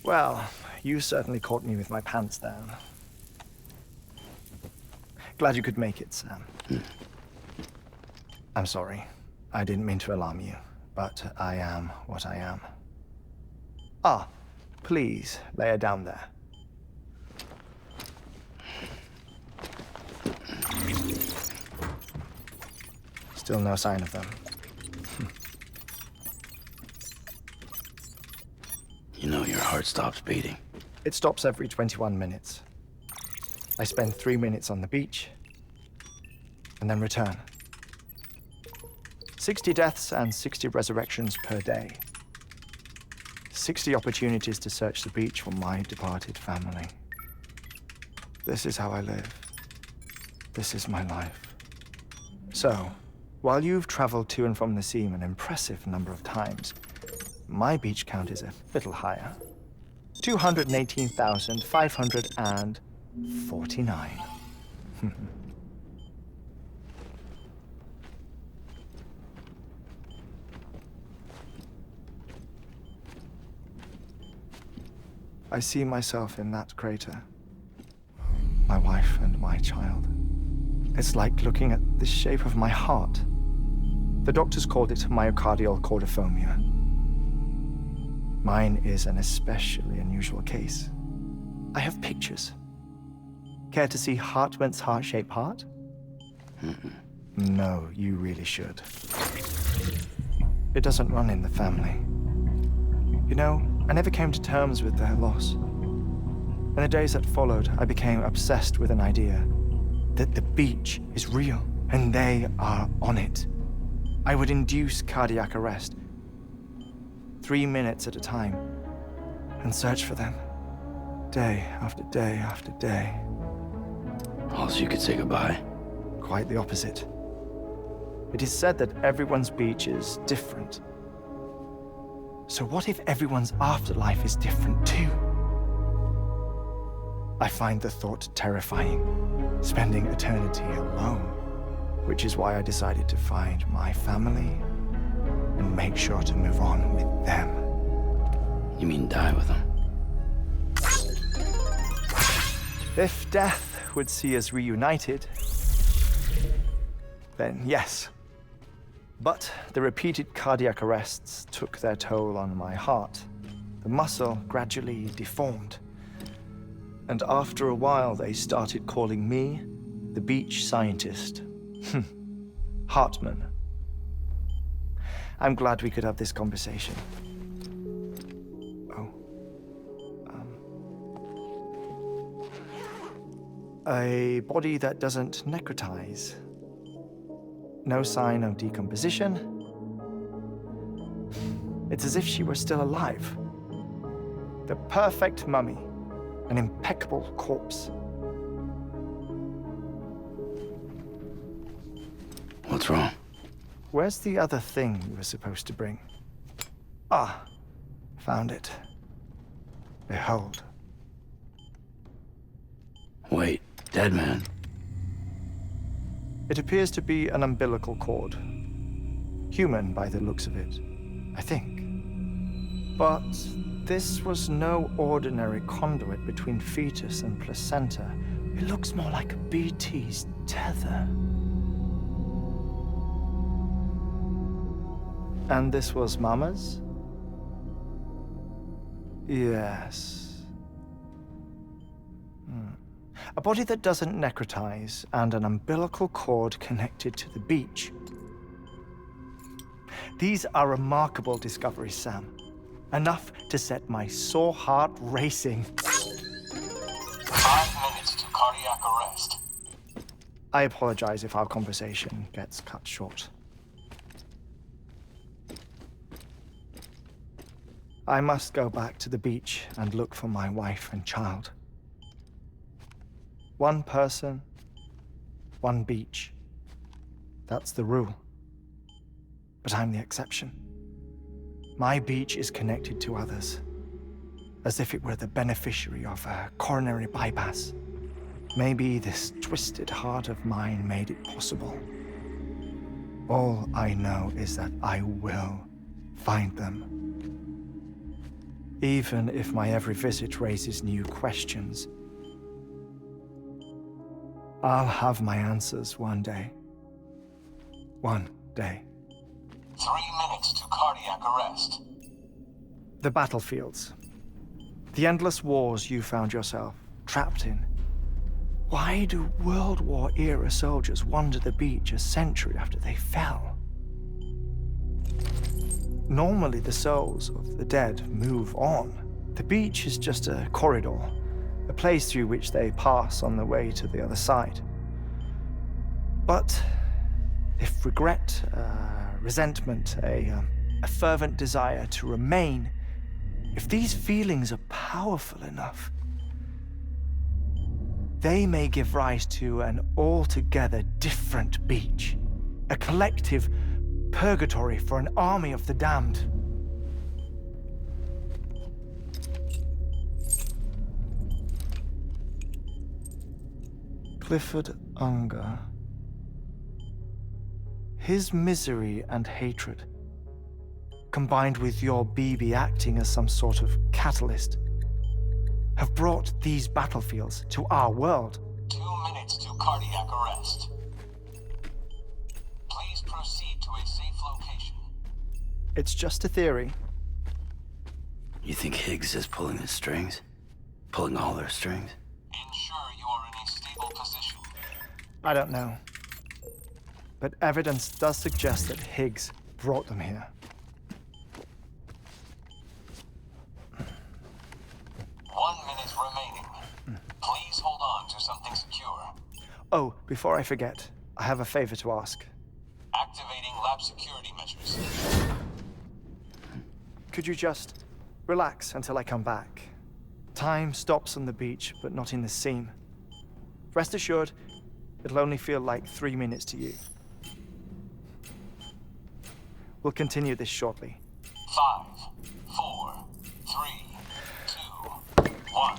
Well, you certainly caught me with my pants down. Glad you could make it, Sam. I'm sorry. I didn't mean to alarm you, but I am what I am. Ah, please, lay her down there. Still no sign of them. You know your heart stops beating. It stops every 21 minutes. I spend 3 minutes on the beach, and then return. 60 deaths and 60 resurrections per day. 60 opportunities to search the beach for my departed family. This is how I live. This is my life. So, while you've traveled to and from the scene an impressive number of times, my beach count is a little higher. 218,549. I see myself in that crater. My wife and my child. It's like looking at the shape of my heart. The doctors called it myocardial cordiformia. Mine is an especially unusual case. I have pictures. Care to see Hartwent's heart-shaped heart? No, you really should. It doesn't run in the family. You know, I never came to terms with their loss. In the days that followed, I became obsessed with an idea that the beach is real, and they are on it. I would induce cardiac arrest, 3 minutes at a time, and search for them, day after day after day. Also, you could say goodbye. Quite the opposite. It is said that everyone's beach is different. So what if everyone's afterlife is different too? I find the thought terrifying, spending eternity alone, which is why I decided to find my family and make sure to move on with them. You mean die with them? If death would see us reunited, then yes. But the repeated cardiac arrests took their toll on my heart. The muscle gradually deformed. And after a while, they started calling me the beach scientist. Hartman. I'm glad we could have this conversation. Oh. A body that doesn't necrotize. No sign of decomposition. It's as if she were still alive. The perfect mummy. An impeccable corpse. What's wrong? Where's the other thing you were supposed to bring? Ah, found it. Behold. Wait, dead man. It appears to be an umbilical cord. Human by the looks of it, I think. But this was no ordinary conduit between fetus and placenta. It looks more like a BT's tether. And this was Mama's? Yes. A body that doesn't necrotize and an umbilical cord connected to the beach. These are remarkable discoveries, Sam. Enough to set my sore heart racing. 5 minutes to cardiac arrest. I apologize if our conversation gets cut short. I must go back to the beach and look for my wife and child. One person, one beach. That's the rule. But I'm the exception. My beach is connected to others, as if it were the beneficiary of a coronary bypass. Maybe this twisted heart of mine made it possible. All I know is that I will find them. even if my every visit raises new questions. I'll have my answers one day. One day. 3 minutes to cardiac arrest. The battlefields. The endless wars you found yourself trapped in. Why do World War-era soldiers wander the beach a century after they fell? Normally, the souls of the dead move on. The beach is just a corridor, a place through which they pass on the way to the other side. But if regret, resentment, a fervent desire to remain, if these feelings are powerful enough, they may give rise to an altogether different beach, a collective purgatory for an army of the damned. Clifford Unger. His misery and hatred, combined with your BB acting as some sort of catalyst, have brought these battlefields to our world. 2 minutes to cardiac arrest. Please proceed to a safe location. It's just a theory. You think Higgs is pulling the strings? Pulling all their strings? Ensure you are in a stable position. I don't know. But evidence does suggest that Higgs brought them here. 1 minute remaining. Please hold on to something secure. Oh, before I forget, I have a favor to ask. Activating lab security measures. Could you just relax until I come back? Time stops on the beach, but not in the seam. Rest assured, it'll only feel like 3 minutes to you. We'll continue this shortly. 5, 4, 3, 2, 1.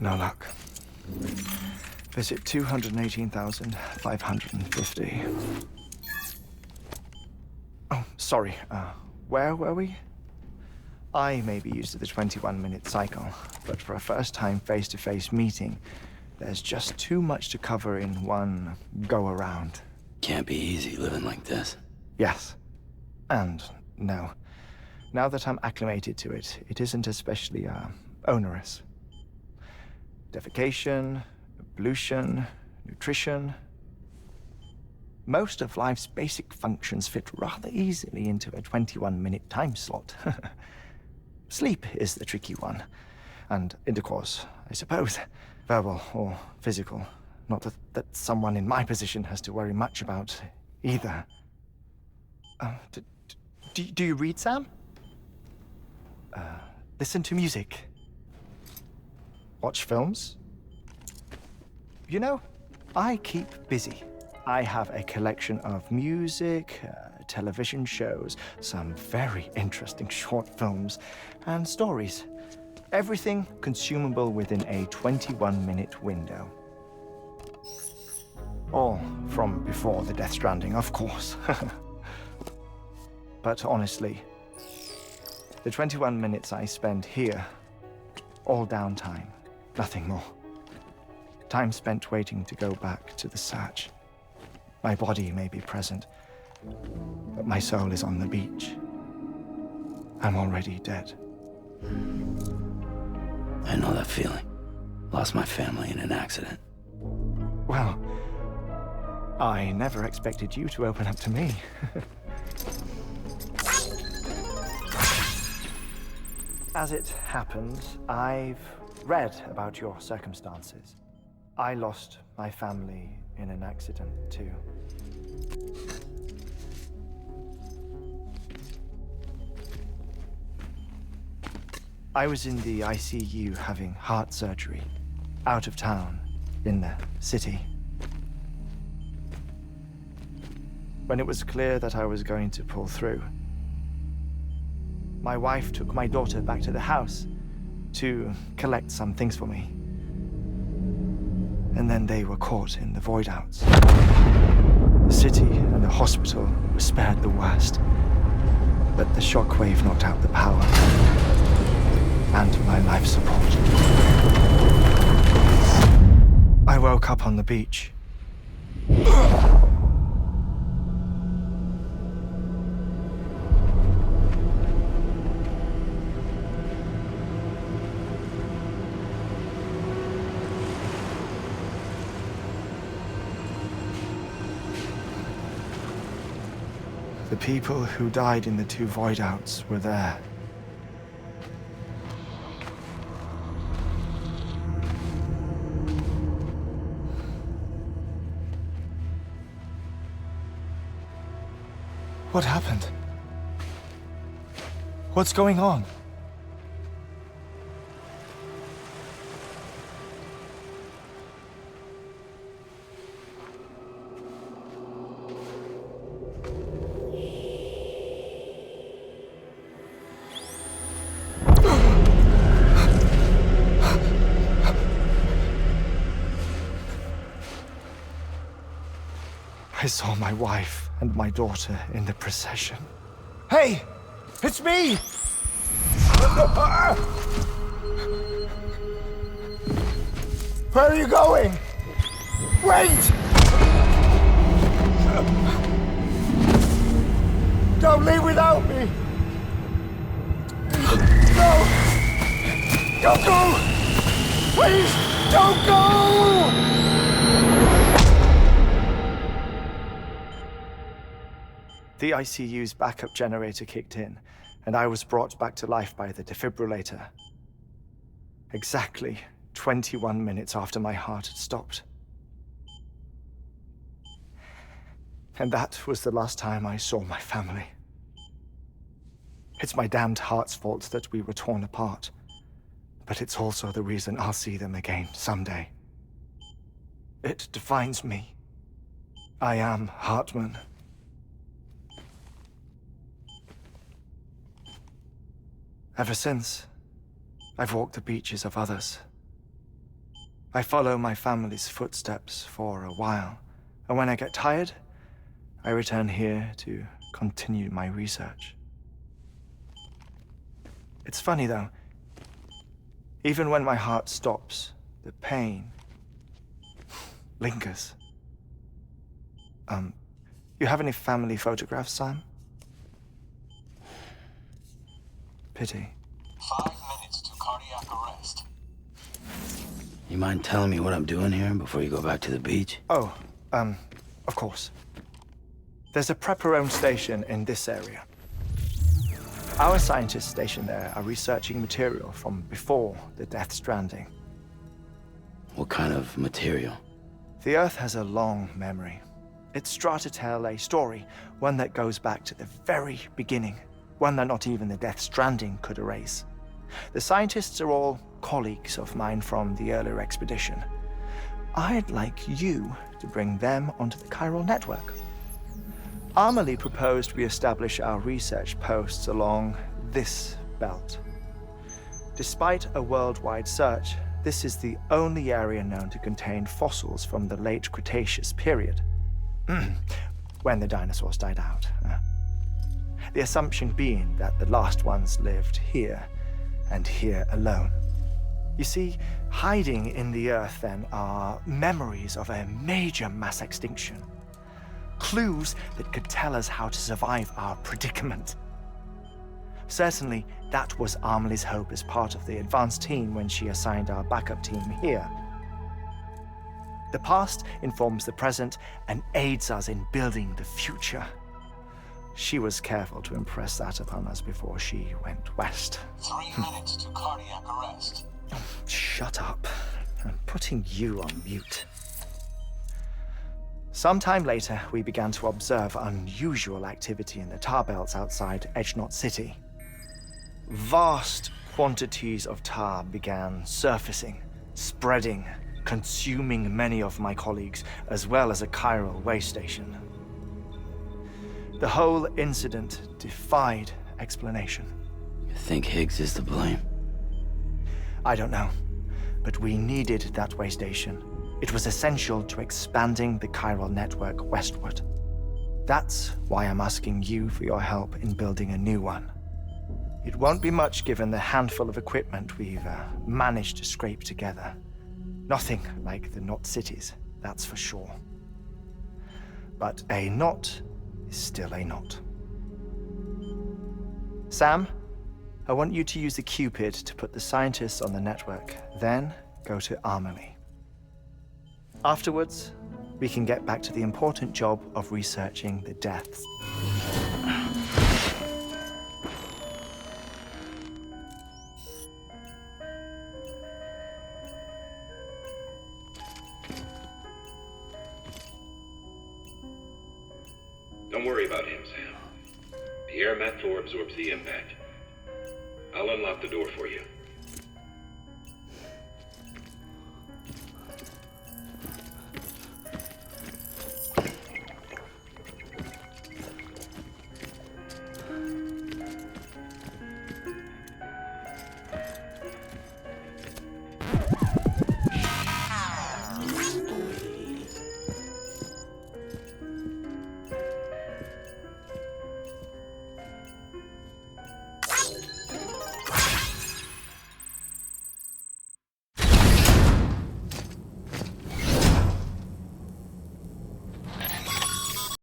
No luck. Visit 218,550. Oh, sorry. Where were we? I may be used to the 21-minute cycle, but for a first-time face-to-face meeting, there's just too much to cover in one go-around. Can't be easy living like this. Yes. And no. Now that I'm acclimated to it, it isn't especially, onerous. Defecation, ablution, nutrition. Most of life's basic functions fit rather easily into a 21-minute time slot. Sleep is the tricky one. And intercourse, I suppose. Verbal or physical. Not that someone in my position has to worry much about either. Do you read, Sam? Listen to music. Watch films. You know, I keep busy. I have a collection of music, television shows, some very interesting short films, and stories. Everything consumable within a 21-minute window. All from before the Death Stranding, of course. But honestly, the 21 minutes I spend here, all downtime, nothing more. Time spent waiting to go back to the search. My body may be present, but my soul is on the beach. I'm already dead. I know that feeling. Lost my family in an accident. Well, I never expected you to open up to me. As it happens, I've read about your circumstances. I lost my family in an accident, too. I was in the ICU having heart surgery, out of town, in the city. When it was clear that I was going to pull through, my wife took my daughter back to the house to collect some things for me. And then they were caught in the void-outs. The city and the hospital were spared the worst, but the shockwave knocked out the power and my life support. I woke up on the beach. The people who died in the two void-outs were there. What happened? What's going on? I saw my wife and my daughter in the procession. Hey! It's me! Where are you going? Wait! Don't leave without me! No! Don't go! Please, don't go! The ICU's backup generator kicked in, and I was brought back to life by the defibrillator. Exactly 21 minutes after my heart had stopped. And that was the last time I saw my family. It's my damned heart's fault that we were torn apart, but it's also the reason I'll see them again someday. It defines me. I am Hartman. Ever since, I've walked the beaches of others, I follow my family's footsteps for a while, and when I get tired, I return here to continue my research. It's funny though, even when my heart stops, the pain lingers. You have any family photographs, Sam? Pity. 5 minutes to cardiac arrest. You mind telling me what I'm doing here before you go back to the beach? Oh, of course. There's a prep-your-own station in this area. Our scientists stationed there are researching material from before the Death Stranding. What kind of material? The Earth has a long memory. It's trying to tell a story, one that goes back to the very beginning, one that not even the Death Stranding could erase. The scientists are all colleagues of mine from the earlier expedition. I'd like you to bring them onto the chiral network. Amelie proposed we establish our research posts along this belt. Despite a worldwide search, this is the only area known to contain fossils from the late Cretaceous period, when the dinosaurs died out. The assumption being that the last ones lived here, and here alone. You see, hiding in the Earth then are memories of a major mass extinction. Clues that could tell us how to survive our predicament. Certainly, that was Amelie's hope as part of the advanced team when she assigned our backup team here. The past informs the present and aids us in building the future. She was careful to impress that upon us before she went west. 3 minutes to cardiac arrest. Shut up. I'm putting you on mute. Sometime later, we began to observe unusual activity in the tar belts outside Edgenot City. Vast quantities of tar began surfacing, spreading, consuming many of my colleagues, as well as a chiral way station. The whole incident defied explanation. You think Higgs is to blame? I don't know, but we needed that way station. It was essential to expanding the chiral network westward. That's why I'm asking you for your help in building a new one. It won't be much given the handful of equipment we've managed to scrape together. Nothing like the knot cities, that's for sure. But a knot is still a knot. Sam, I want you to use the Cupid to put the scientists on the network, then go to Amelie. Afterwards, we can get back to the important job of researching the deaths. Don't worry about him, Sam. The air mat floor absorbs the impact. I'll unlock the door for you.